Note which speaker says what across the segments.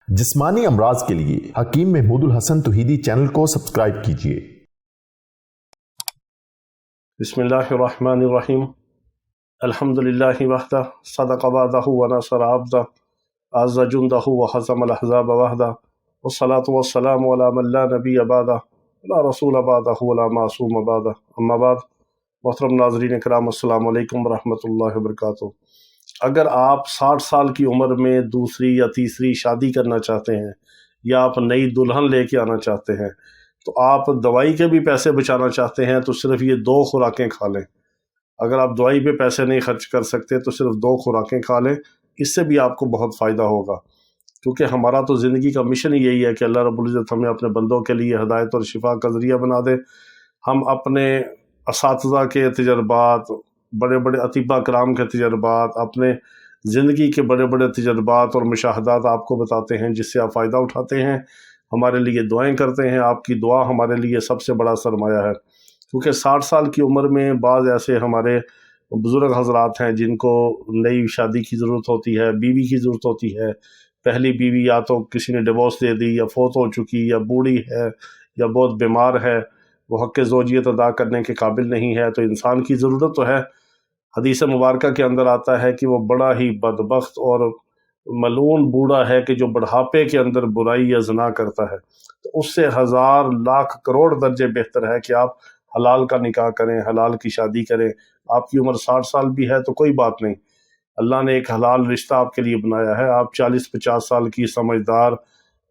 Speaker 1: जिस्मानी अमराज के लिए हकीम महमूदुल हसन तौहीदी चैनल को सब्सक्राइब कीजिए।
Speaker 2: बिस्मिल्लाहिर्रहमानिर्रहीम। अल्हम्दुलिल्लाहि वहदा सदक़ वअदहु व नसर अब्दा अज़्ज़ा जुंदहु व हज़मल अहज़ाब वहदा वस्सलातु वस्सलामु अला मन ला नबिय्य बअदा ला रसूल बअदहु व ला मासूम बअदा। अम्मा बाद। मोहतरम नाज़रीन इकराम, अस्सलामु अलैकुम व रहमतुल्लाहि व बरकातुहू। अगर आप 60 साल की उम्र में दूसरी या तीसरी शादी करना चाहते हैं या आप नई दुल्हन लेके आना चाहते हैं, तो आप दवाई के भी पैसे बचाना चाहते हैं तो सिर्फ ये 2 खुराकें खा लें। अगर आप दवाई पे पैसे नहीं खर्च कर सकते तो सिर्फ 2 खुराकें खा लें, इससे भी आपको बहुत फ़ायदा होगा। क्योंकि हमारा तो ज़िंदगी का मिशन ही यही है कि अल्लाह रब्बुल इज़्ज़त हमें अपने बंदों के लिए हिदायत और शिफा का ज़रिया बना दे। हम अपने असातिज़ा के तजर्बात, बड़े बड़े अतिबा कराम के तजर्बात, अपने ज़िंदगी के बड़े बड़े तजर्बात और मुशाहदात आपको बताते हैं, जिससे आप फ़ायदा उठाते हैं, हमारे लिए दुआएं करते हैं। आपकी दुआ हमारे लिए सबसे बड़ा सरमाया है। क्योंकि 60 साल की उम्र में बाज़ ऐसे हमारे बुज़ुर्ग हज़रात हैं जिनको नई शादी की ज़रूरत होती है, बीवी की ज़रूरत होती है। पहली बीवी या तो किसी ने डिवोर्स दे दी, या फौत हो चुकी, या बूढ़ी है, या बहुत बीमार है, वो हक़ ज़ौजियत अदा करने के काबिल नहीं है। तो इंसान की ज़रूरत तो है। हदीस मुबारक के अंदर आता है कि वो बड़ा ही बदबख्त और मलून बूढ़ा है कि जो बुढ़ापे के अंदर बुराई या ज़ना करता है। तो उससे 1000 लाख करोड़ दर्जे बेहतर है कि आप हलाल का निकाह करें, हलाल की शादी करें। आपकी उम्र 60 साल भी है तो कोई बात नहीं, अल्लाह ने एक हलाल रिश्ता आपके लिए बनाया है। आप 40-50 साल की समझदार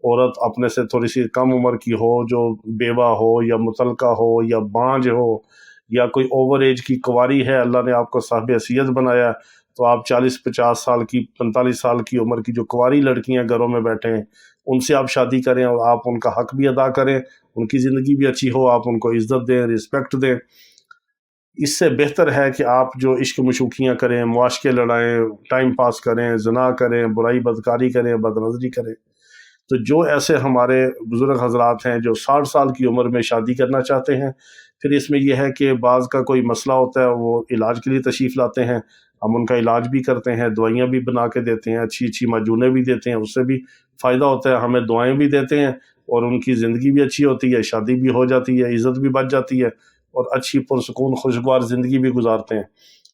Speaker 2: औरत अपने से थोड़ी सी कम उम्र की हो, जो बेवा हो या मुतलका हो या बांझ हो या कोई ओवर एज की कुंवारी है, अल्लाह ने आपको साहिब हैसियत बनाया, तो आप 40-50 साल की, 45 साल की उम्र की जो कुंवारी लड़कियां घरों में बैठे हैं, उनसे आप शादी करें और आप उनका हक भी अदा करें, उनकी ज़िंदगी भी अच्छी हो, आप उनको इज़्ज़त दें, रिस्पेक्ट दें। इससे बेहतर है कि आप जो इश्क मशूकियाँ करें, मुआशके लड़ाएं, टाइम पास करें, ज़ना करें, बुराई बदकारी करें, बदनज़री करें। तो जो ऐसे हमारे बुज़ुर्ग हज़रात हैं जो 60 साल की उम्र में शादी करना चाहते हैं, फिर इसमें यह है कि बाज़ का कोई मसला होता है, वो इलाज के लिए तशरीफ़ लाते हैं, हम उनका इलाज भी करते हैं, दवाइयाँ भी बना के देते हैं, अच्छी अच्छी माजूनें भी देते हैं, उससे भी फ़ायदा होता है, हमें दुआएँ भी देते हैं और उनकी ज़िंदगी भी अच्छी होती है, शादी भी हो जाती है, इज़्ज़त भी बच जाती है और अच्छी पुरसुकून खुशगवार ज़िंदगी भी गुजारते हैं।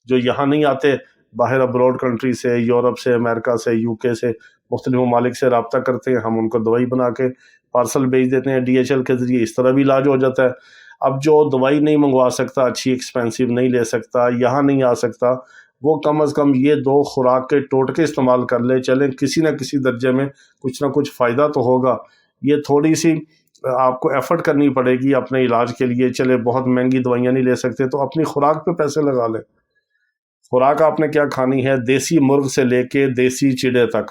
Speaker 2: जो यहाँ नहीं आते, बाहर अब्रॉड कंट्री से, यूरोप से, अमेरिका से, यूके से, मुख्तलिफ ममालिक से रब्ता करते हैं, हम उनको दवाई बना के पार्सल भेज देते हैं DHL के ज़रिए, इस तरह भी इलाज हो जाता है। अब जो दवाई नहीं मंगवा सकता, अच्छी एक्सपेंसिव नहीं ले सकता, यहाँ नहीं आ सकता, वो कम अज़ कम ये 2 खुराक के टोटके इस्तेमाल कर ले, चलें किसी न किसी दर्जे में कुछ ना कुछ फ़ायदा तो होगा। ये थोड़ी सी आपको एफ़र्ट करनी पड़ेगी अपने इलाज के लिए। चले बहुत महंगी दवाइयाँ नहीं ले सकते तो अपनी खुराक पे पैसे लगा लें। खुराक आपने क्या खानी है? देसी मुर्ग से लेके देसी चिड़े तक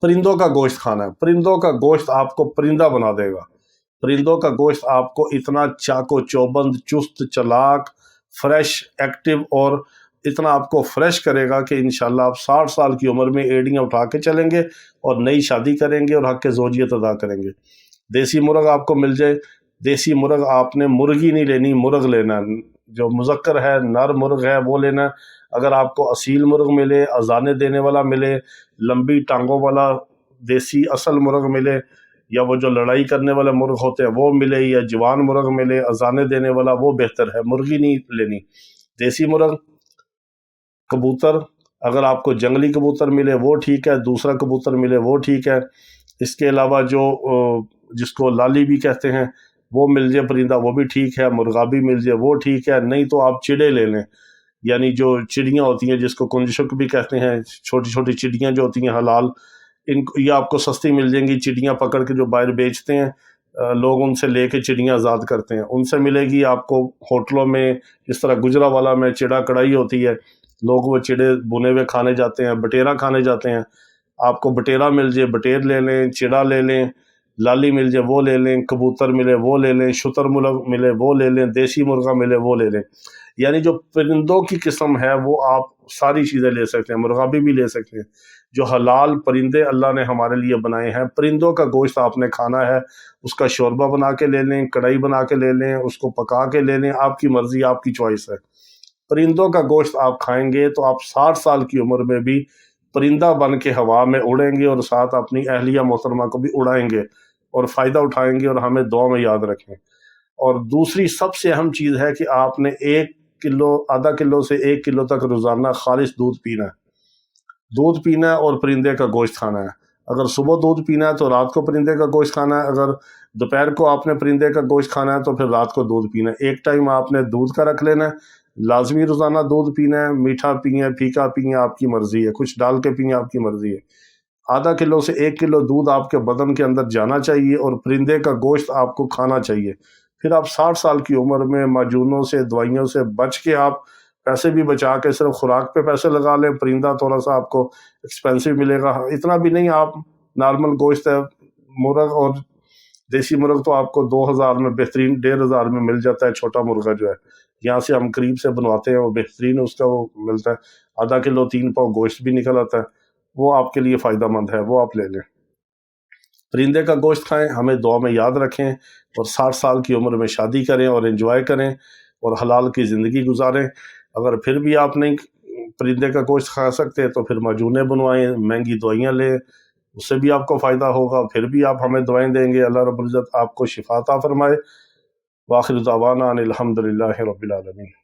Speaker 2: परिंदों का गोश्त खाना है। परिंदों का गोश्त आपको परिंदा बना देगा। परिंदों का गोश्त आपको इतना चाको चौबंद, चुस्त, चालाक, फ्रेश, एक्टिव और इतना आपको फ्रेश करेगा कि इंशाल्लाह आप 60 साल की उम्र में एड़ियाँ उठा के चलेंगे और नई शादी करेंगे और हक़ ज़ौजियत अदा करेंगे। देसी मुर्ग आपको मिल जाए, देसी मुर्ग आपने मुर्गी नहीं लेनी, मुर्ग लेना, जो मुज़क्कर है, नर मुर्ग है वो लेना। अगर आपको असील मुर्ग मिले, अजाने देने वाला मिले, लंबी टांगों वाला देसी असल मुर्ग मिले, या वो जो लड़ाई करने वाले मुर्ग होते हैं वो मिले, या जवान मुर्ग मिले अजाने देने वाला, वो बेहतर है। मुर्गी नहीं लेनी। देसी मुर्ग, कबूतर, अगर आपको जंगली कबूतर मिले वो ठीक है, दूसरा कबूतर मिले वो ठीक है। इसके अलावा जो जिसको लाली भी कहते हैं वो मिल जाए परिंदा, वो भी ठीक है। मुर्गा भी मिल जाए वो ठीक है। नहीं तो आप चिड़े ले लें, यानी जो चिड़ियाँ होती हैं जिसको कुंजशुक भी कहते हैं, छोटी छोटी चिड़ियाँ जो होती हैं हलाल, इनको ये आपको सस्ती मिल जाएंगी। चिड़ियाँ पकड़ के जो बाहर बेचते हैं लोग, उनसे लेके चिड़ियाँ आज़ाद करते हैं, उनसे मिलेगी आपको। होटलों में जिस तरह गुजरावाला में चिड़ा कढ़ाई होती है, लोग वो चिड़े भुने हुए खाने जाते हैं, बटेरा खाने जाते हैं। आपको बटेरा मिल जाए बटेर ले लें, चिड़ा ले लें, लाली मिल जाए वो ले लें, कबूतर मिले वो ले लें, शुतुरमुर्ग मिले वो ले लें, देसी मुर्गा मिले वो ले लें। यानी जो परिंदों की किस्म है वो आप सारी चीज़ें ले सकते हैं, मुर्गाबी भी ले सकते हैं। जो हलाल परिंदे अल्लाह ने हमारे लिए बनाए हैं, परिंदों का गोश्त आपने खाना है, उसका शोरबा बना के ले लें, कढ़ाई बना के ले लें, उसको पका के ले लें, आपकी मर्ज़ी, आपकी चॉइस है। परिंदों का गोश्त आप खाएंगे तो आप 60 साल की उम्र में भी پرندہ بن کے ہوا میں اڑیں گے اور ساتھ اپنی اہلیہ محترمہ کو بھی اڑائیں گے اور فائدہ اٹھائیں گے، اور ہمیں دعا میں یاد رکھیں۔ اور دوسری سب سے اہم چیز ہے کہ آپ نے 1 کلو، آدھا کلو سے 1 کلو تک روزانہ خالص دودھ پینا ہے، دودھ پینا ہے اور پرندے کا گوشت کھانا ہے۔ اگر صبح دودھ پینا ہے تو رات کو پرندے کا گوشت کھانا ہے، اگر دوپہر کو آپ نے پرندے کا گوشت کھانا ہے تو پھر رات کو دودھ پینا ہے۔ ایک ٹائم آپ نے دودھ کا رکھ لینا ہے، لازمی روزانہ دودھ پینا ہے، میٹھا پئیں، پھیکا پئیں، آپ کی مرضی ہے، کچھ ڈال کے پئیں، آپ کی مرضی ہے۔ آدھا کلو سے 1 کلو دودھ آپ کے بدن کے اندر جانا چاہیے اور پرندے کا گوشت آپ کو کھانا چاہیے۔ پھر آپ 60 سال کی عمر میں معجونوں سے، دوائیوں سے بچ کے، آپ پیسے بھی بچا کے صرف خوراک پہ پیسے لگا لیں۔ پرندہ تھوڑا سا آپ کو ایکسپینسو ملے گا، اتنا بھی نہیں، آپ نارمل گوشت ہے، مرغ اور دیسی مرغ تو آپ کو 2000 میں بہترین، 1500 میں مل جاتا ہے۔ چھوٹا مرغہ جو ہے یہاں سے ہم قریب سے بنواتے ہیں، وہ بہترین اس کا وہ ملتا ہے، آدھا کلو 3 پاؤ گوشت بھی نکل آتا ہے، وہ آپ کے لیے فائدہ مند ہے، وہ آپ لے لیں۔ پرندے کا گوشت کھائیں، ہمیں دعا میں یاد رکھیں، اور 60 سال کی عمر میں شادی کریں اور انجوائے کریں اور حلال کی زندگی گزاریں۔ اگر پھر بھی آپ نہیں پرندے کا گوشت کھا سکتے تو پھر معجونیں بنوائیں، مہنگی دوائیاں لیں، اس سے بھی آپ کو فائدہ ہوگا، پھر بھی آپ ہمیں دعائیں دیں گے۔ اللہ رب العزت آپ کو شفا عطا فرمائے۔ وآخر دعوانا ان الحمد للہ رب العالمین۔